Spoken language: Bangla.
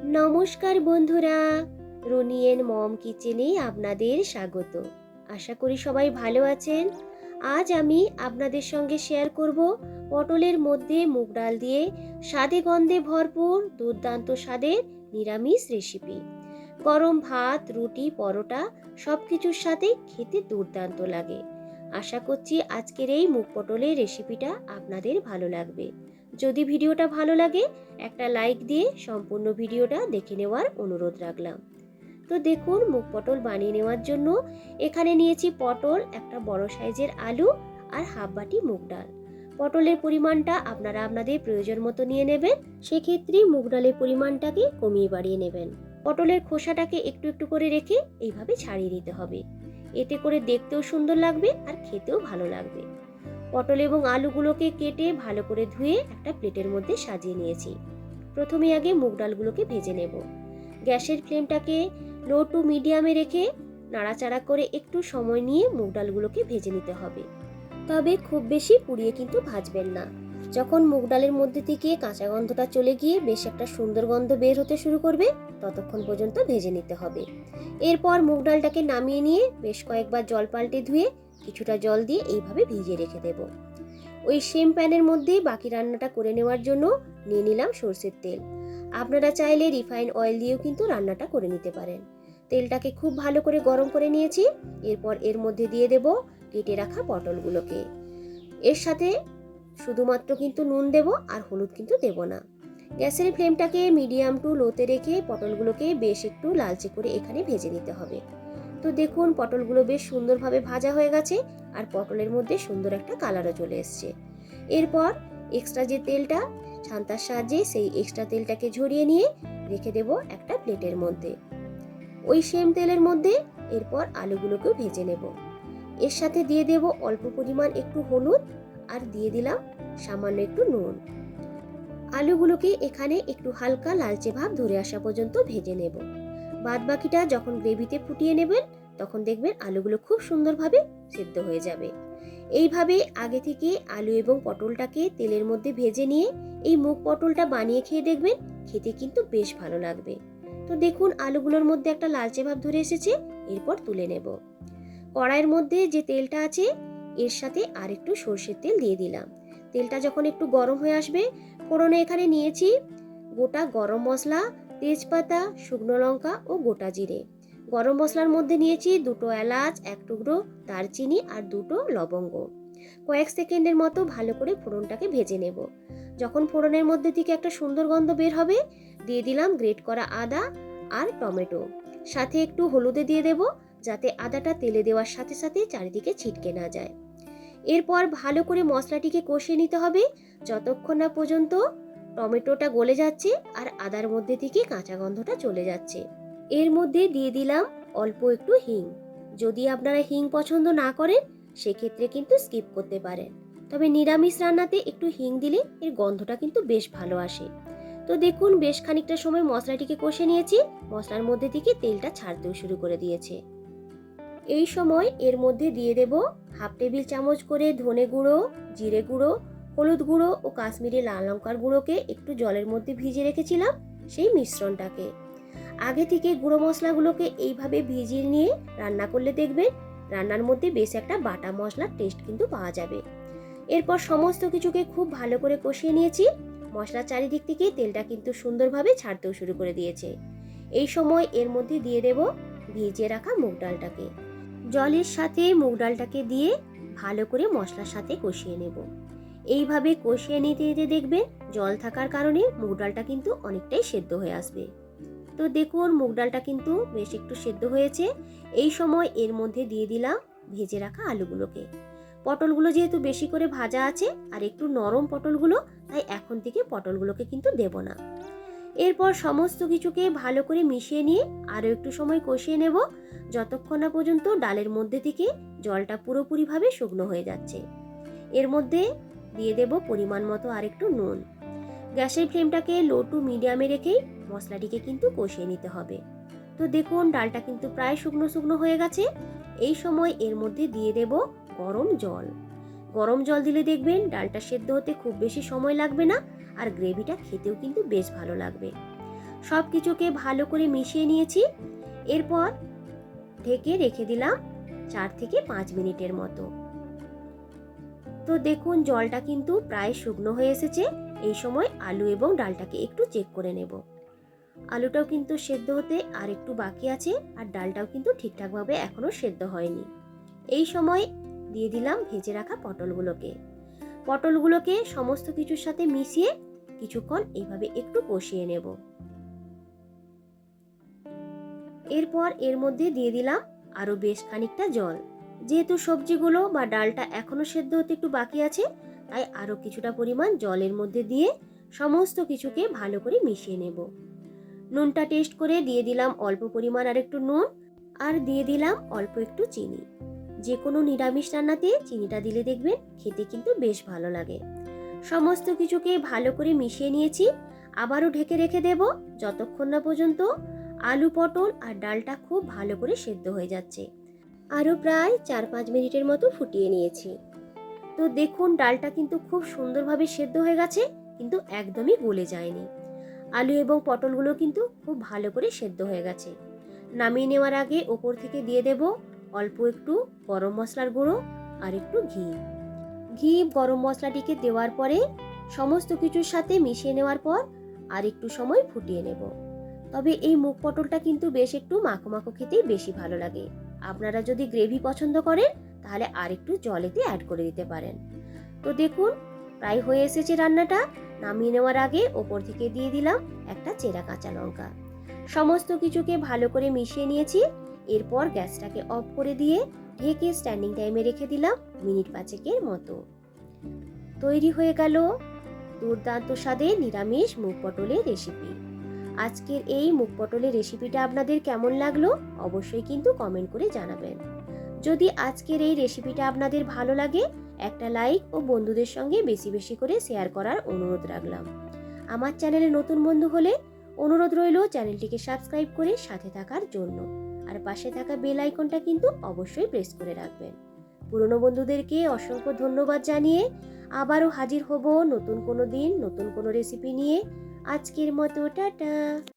নমস্কার বন্ধুরা, রুনিয়েন মম কিচেনে আপনাদের স্বাগত। আশা করি সবাই ভালো আছেন। আজ আমি আপনাদের সঙ্গে শেয়ার করব পটলের মধ্যে মুগ ডাল দিয়ে স্বাদে গন্ধে ভরপুর দুর্দান্ত স্বাদের নিরামিষ রেসিপি। গরম ভাত, রুটি, পরোটা সব কিছুর সাথে খেতে দুর্দান্ত লাগে। আশা করছি আজকের এই মুগ পটলের রেসিপিটা আপনাদের ভালো লাগবে। যদি ভিডিওটা ভালো লাগে একটা লাইক দিয়ে সম্পূর্ণ ভিডিওটা দেখে নেওয়ার অনুরোধ রাখলাম। তো দেখুন, মুগ পটল বানিয়ে নেওয়ার জন্য এখানে নিয়েছি পটল, একটা বড় সাইজের আলু আর হাফ বাটি মুগ ডাল। পটলের পরিমাণটা আপনারা আপনাদের প্রয়োজন মতো নিয়ে নেবেন, সেক্ষেত্রে মুগ ডালের পরিমাণটাকে কমিয়ে বাড়িয়ে নেবেন। পটলের খোসাটাকে একটু একটু করে রেখে এইভাবে ছাড়িয়ে নিতে হবে। এতে করে দেখতেও সুন্দর লাগবে আর খেতেও ভালো লাগবে। পটল এবং আলুগুলোকে কেটে ভালো করে ধুয়ে একটা প্লেটের মধ্যে সাজিয়ে নিয়েছি। প্রথমে আগে মুগ ডালগুলোকে ভেজে নেব। গ্যাসের ফ্লেমটাকে লো টু মিডিয়ামে রেখে নাড়াচাড়া করে একটু সময় নিয়ে মুগ ডালগুলোকে ভেজে নিতে হবে। তবে খুব বেশি পুড়িয়ে কিন্তু ভাজবেন না। যখন মুগ ডালের মধ্যে থেকে কাঁচা গন্ধটা চলে গিয়ে বেশ একটা সুন্দর গন্ধ বের হতে শুরু করবে, ততক্ষণ পর্যন্ত ভেজে নিতে হবে। এরপর মুগ ডালটাকে নামিয়ে নিয়ে বেশ কয়েকবার জল পাল্টে ধুয়ে কিছুটা জল দিয়ে এইভাবে ভিজিয়ে রেখে দেব। ওই সেম প্যানের মধ্যে বাকি রান্নাটা করে নেওয়ার জন্য নিয়ে নিলাম সরষের তেল। আপনারা চাইলে রিফাইন অয়েল দিয়েও কিন্তু রান্নাটা করে নিতে পারেন। তেলটাকে খুব ভালো করে গরম করে নিয়েছি। এরপর এর মধ্যে দিয়ে দেব কেটে রাখা পটলগুলোকে। এর সাথে শুধুমাত্র কিন্তু নুন দেব, আর হলুদ কিন্তু দেব না। গ্যাসের ফ্লেমটাকে মিডিয়াম টু লোতে রেখে পটলগুলোকে বেশ একটু লালচে করে এখানে ভেজে নিতে হবে। তো দেখুন, পটলগুলো বেশ সুন্দরভাবে ভাজা হয়ে গেছে আর পটলের মধ্যে সুন্দর একটা কালারও চলে এসছে। এরপর এক্সট্রা যে তেলটা, ছান্তার সাহায্যে সেই এক্সট্রা তেলটাকে ঝরিয়ে নিয়ে রেখে দেব একটা প্লেটের মধ্যে। ওই সেম তেলের মধ্যে এরপর আলুগুলোকেও ভেজে নেব। এর সাথে দিয়ে দেব অল্প পরিমাণ একটু হলুদ আর দিয়ে দিলাম সামান্য একটু নুন। আলুগুলোকে এখানে একটু হালকা লালচে ভাব ধরে আসা পর্যন্ত ভেজে নেব। বাদ বাকিটা যখন গ্রেভিতে ফুটিয়ে নেবেন, তখন দেখবেন আলুগুলো খুব সুন্দরভাবে সিদ্ধ হয়ে যাবে। এইভাবে আগে থেকে আলু এবং পটলটাকে তেলের মধ্যে ভেজে নিয়ে এই মুগ পটলটা বানিয়ে খেয়ে দেখবেন, খেতে কিন্তু বেশ ভালো লাগবে। তো দেখুন, আলুগুলোর মধ্যে একটা লালচে ভাব ধরে এসেছে। এরপর তুলে নেব। কড়াইয়ের মধ্যে যে তেলটা আছে এর সাথে আর একটু সর্ষের তেল দিয়ে দিলাম। তেলটা যখন একটু গরম হয়ে আসবে, ফোড়নে এখানে নিয়েছি গোটা গরম মশলা, তেজপাতা, শুকনো লঙ্কা ও গোটা জিরে। গরম মশলার মধ্যে নিয়েছি দুটো এলাচ, এক টুকরো দারচিনি আর দুটো লবঙ্গ। কয়েক সেকেন্ডের মতো ভালো করে ফোড়নটাকে ভেজে নেব। যখন ফোড়নের মধ্যে থেকে একটা সুন্দর গন্ধ বের হবে, দিয়ে দিলাম গ্রেট করা আদা আর টমেটো। সাথে একটু হলুদে দিয়ে দেব, যাতে আদাটা তেলে দেওয়ার সাথে সাথে চারিদিকে ছিটকে না যায়। এরপর ভালো করে মশলাটিকে কষিয়ে নিতে হবে যতক্ষণ না পর্যন্ত টমেটোটা গলে যাচ্ছে আর আদার মধ্যে থেকে কাঁচা গন্ধটা চলে যাচ্ছে। এর মধ্যে দিয়ে দিলাম অল্প একটু হিং। যদি আপনারা হিং পছন্দ না করেন, সেক্ষেত্রে কিন্তু স্কিপ করতে পারেন। তবে নিরামিষ রান্নাতে একটু হিং দিলে এর গন্ধটা কিন্তু বেশ ভালো আসে। তো দেখুন, বেশ খানিকটা সময় মশলাটিকে কষে নিয়েছি। মশলার মধ্যে থেকে তেলটা ছাড়তেও শুরু করে দিয়েছে। এই সময় এর মধ্যে দিয়ে দেব হাফ টেবিল চামচ করে ধনে গুঁড়ো, জিরে গুঁড়ো, হলুদ গুঁড়ো ও কাশ্মীরি লাল লঙ্কার গুঁড়োকে একটু জলের মধ্যে ভিজিয়ে রেখেছিলাম সেই মিশ্রণটাকে। আগে থেকে গুঁড়ো মশলাগুলোকে এইভাবে ভিজিয়ে নিয়ে রান্না করলে দেখবেন রান্নার মধ্যে বেশ একটা বাটা মশলার টেস্ট কিন্তু পাওয়া যাবে। এরপর সমস্ত কিছুকে খুব ভালো করে কষিয়ে নিয়েছি। মশলার চারিদিক থেকে তেলটা কিন্তু সুন্দরভাবে ছাড়তেও শুরু করে দিয়েছে। এই সময় এর মধ্যে দিয়ে দেব ভিজিয়ে রাখা মুগ ডালটাকে। জলের সাথে মুগ ডালটাকে দিয়ে ভালো করে মশলার সাথে কষিয়ে নেব। এইভাবে কষিয়ে নিতে নিতে দেখবেন জল থাকার কারণে মুগ ডালটা কিন্তু অনেকটাই সেদ্ধ হয়ে আসবে। তো দেখুন, মুগ ডালটা কিন্তু বেশ একটু সেদ্ধ হয়েছে। এই সময় এর মধ্যে দিয়ে দিলাম ভেজে রাখা আলুগুলোকে। পটলগুলো যেহেতু বেশি করে ভাজা আছে আর একটু নরম পটলগুলো, তাই এখন থেকে পটলগুলোকে কিন্তু দেব না। এরপর সমস্ত কিছুকে ভালো করে মিশিয়ে নিয়ে আরও একটু সময় কষিয়ে নেব, যতক্ষণ না পর্যন্ত ডালের মধ্যে থেকে জলটা পুরোপুরিভাবে শুকনো হয়ে যাচ্ছে। এর মধ্যে দিয়ে দেব পরিমাণ মতো আরেকটু নুন। গ্যাসের ফ্লেমটাকে লো টু মিডিয়ামে রেখেই মশলাটিকে কিন্তু কষিয়ে নিতে হবে। তো দেখুন, ডালটা কিন্তু প্রায় শুকনো শুকনো হয়ে গেছে। এই সময় এর মধ্যে দিয়ে দেব গরম জল। গরম জল দিলে দেখবেন ডালটা সেদ্ধ হতে খুব বেশি সময় লাগবে না, আর গ্রেভিটা খেতেও কিন্তু বেশ ভালো লাগবে। সব কিছুকে ভালো করে মিশিয়ে নিয়েছি। এরপর ঢেকে রেখে দিলাম 4 থেকে 5 মিনিটের মতো। তো দেখুন জলটা কিন্তু প্রায় শুকনো হয়ে এসেছে। এই সময় আলু এবং ডালটাকে একটু চেক করে নেব। আলুটাও কিন্তু সেদ্ধ হতে আর একটু বাকি আছে, আর ডালটাও কিন্তু ঠিকঠাকভাবে এখনো সেদ্ধ হয়নি। এই সময় দিয়ে দিলাম ভেজে রাখা পটলগুলোকে সমস্ত কিছুর সাথে মিশিয়ে কিছুক্ষণ এইভাবে একটু কষিয়ে নেব। এরপর এর মধ্যে দিয়ে দিলাম আরো বেশ খানিকটা জল। যেহেতু সবজিগুলো বা ডালটা এখনো সেদ্ধ হতে একটু বাকি আছে, তাই আরো কিছুটা পরিমাণ জলের মধ্যে দিয়ে সমস্ত কিছুকে ভালো করে মিশিয়ে নেব। নুনটা টেস্ট করে দিয়ে দিলাম অল্প পরিমাণ আর একটু নুন, আর দিয়ে দিলাম অল্প একটু চিনি। যে কোনো নিরামিষ রান্নাতে চিনিটা দিলে দেখবেন খেতে কিন্তু বেশ ভালো লাগে। সমস্ত কিছুকে ভালো করে মিশিয়ে নিয়েছি। আবারও ঢেকে রেখে দেব যতক্ষণ না পর্যন্ত আলু, পটল আর ডালটা খুব ভালো করে সেদ্ধ হয়ে যাচ্ছে। আরও প্রায় 4-5 মিনিটের মতো ফুটিয়ে নিয়েছি। তো দেখুন ডালটা কিন্তু খুব সুন্দরভাবে সেদ্ধ হয়ে গেছে, কিন্তু একদমই গলে যায়নি। আলু এবং পটলগুলো কিন্তু খুব ভালো করে সেদ্ধ হয়ে গেছে। নামিয়ে নেওয়ার আগে ওপর থেকে দিয়ে দেব অল্প একটু গরম মশলার গুঁড়ো আর একটু ঘি। গরম মশলাটিকে দেওয়ার পরে সমস্ত কিছুর সাথে মিশিয়ে নেওয়ার পর আর একটু সময় ফুটিয়ে নেব। তবে এই মুগ পটলটা কিন্তু বেশ একটু মাখো মাখো খেতেই বেশি ভালো লাগে। আপনারা যদি গ্রেভি পছন্দ করেন তাহলে আর একটু জলেতে অ্যাড করে দিতে পারেন। তো দেখুন প্রায় হয়ে এসেছে রান্নাটা। নামিয়ে নেওয়ার আগে ওপর থেকে দিয়ে দিলাম একটা চেরা কাঁচা লঙ্কা। সমস্ত কিছুকে ভালো করে মিশিয়ে নিয়েছি। এরপর গ্যাসটাকে অফ করে দিয়ে ঢেকে স্ট্যান্ডিং টাইমে রেখে দিলাম মিনিট 5 মতো। তৈরি হয়ে গেল দুর্দান্ত স্বাদের নিরামিষ মুগ পটলের রেসিপি। আজকের এই মুগ পটলের রেসিপিটা আপনাদের কেমন লাগলো অবশ্যই কিন্তু কমেন্ট করে জানাবেন। যদি আজকের এই রেসিপিটা আপনাদের ভালো লাগে একটা লাইক ও বন্ধুদের সঙ্গে বেশি বেশি করে শেয়ার করার অনুরোধ রাখলাম। আমার চ্যানেলে নতুন বন্ধু হলে অনুরোধ রইল চ্যানেলটিকে সাবস্ক্রাইব করে সাথে থাকার জন্য, আর পাশে থাকা বেল আইকনটা কিন্তু অবশ্যই প্রেস করে রাখবেন। পুরনো বন্ধুদেরকে অসংখ্য ধন্যবাদ জানিয়ে আবারও হাজির হব নতুন কোনো দিন নতুন কোনো রেসিপি নিয়ে। আজকের মতো টাটা।